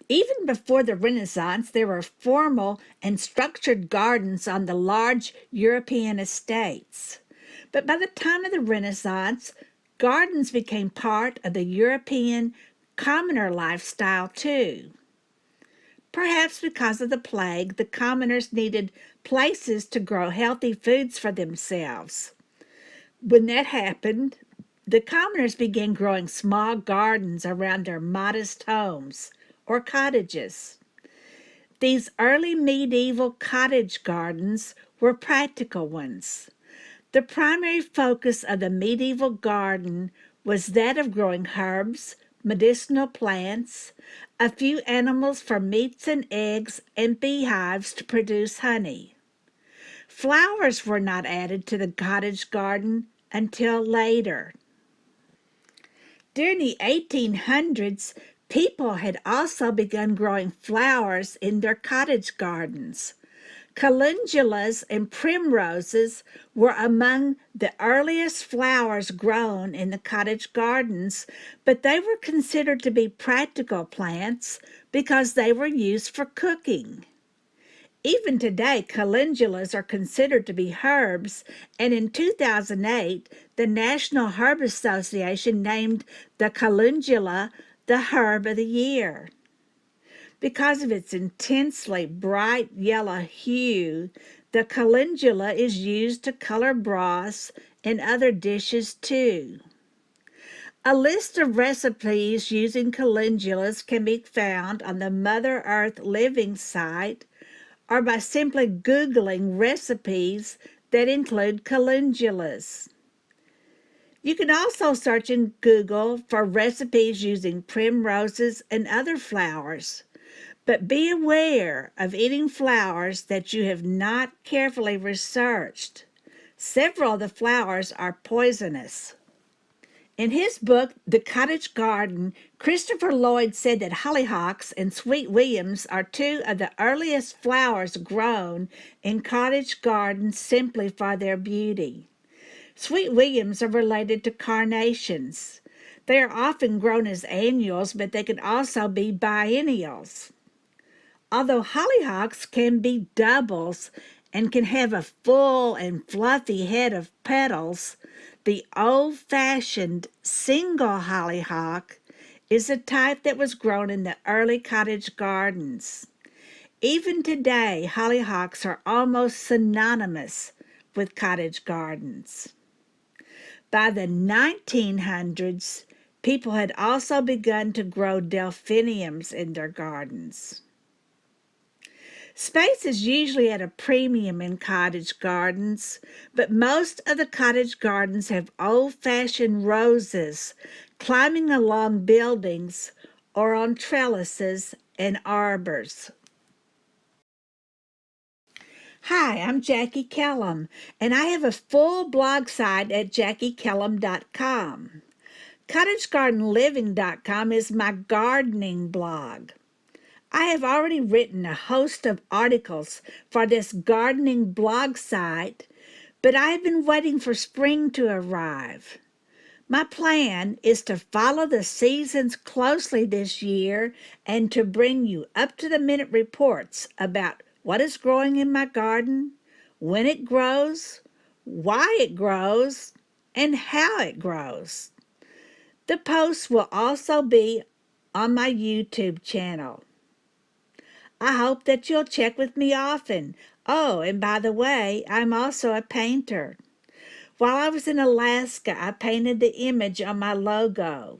Even before the Renaissance, there were formal and structured gardens on the large European estates. But by the time of the Renaissance, gardens became part of the European commoner lifestyle too. Perhaps because of the plague, the commoners needed places to grow healthy foods for themselves. When that happened, the commoners began growing small gardens around their modest homes or cottages. These early medieval cottage gardens were practical ones. The primary focus of the medieval garden was that of growing herbs, medicinal plants, a few animals for meats and eggs, and beehives to produce honey. Flowers were not added to the cottage garden until later. During the 1800s, people had also begun growing flowers in their cottage gardens. Calendulas and primroses were among the earliest flowers grown in the cottage gardens, but they were considered to be practical plants because they were used for cooking. Even today, calendulas are considered to be herbs, and in 2008, the National Herb Association named the calendula the herb of the year. Because of its intensely bright yellow hue, the calendula is used to color broths and other dishes too. A list of recipes using calendulas can be found on the Mother Earth Living site or by simply Googling recipes that include calendulas. You can also search in Google for recipes using primroses and other flowers. But be aware of eating flowers that you have not carefully researched. Several of the flowers are poisonous. In his book, The Cottage Garden, Christopher Lloyd said that hollyhocks and sweet williams are two of the earliest flowers grown in cottage gardens simply for their beauty. Sweet williams are related to carnations. They are often grown as annuals, but they can also be biennials. Although hollyhocks can be doubles and can have a full and fluffy head of petals, the old-fashioned single hollyhock is a type that was grown in the early cottage gardens. Even today, hollyhocks are almost synonymous with cottage gardens. By the 1900s, people had also begun to grow delphiniums in their gardens. Space is usually at a premium in cottage gardens, but most of the cottage gardens have old-fashioned roses climbing along buildings or on trellises and arbors. Hi, I'm Jacki Kellum, and I have a full blog site at JackiKellum.com. CottageGardenLiving.com is my gardening blog. I have already written a host of articles for this gardening blog site, but I have been waiting for spring to arrive. My plan is to follow the seasons closely this year and to bring you up-to-the-minute reports about what is growing in my garden, when it grows, why it grows, and how it grows. The posts will also be on my YouTube channel. I hope that you'll check with me often. Oh, and by the way, I'm also a painter. While I was in Alaska, I painted the image on my logo.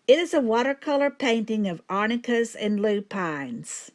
It is a watercolor painting of arnicas and lupines.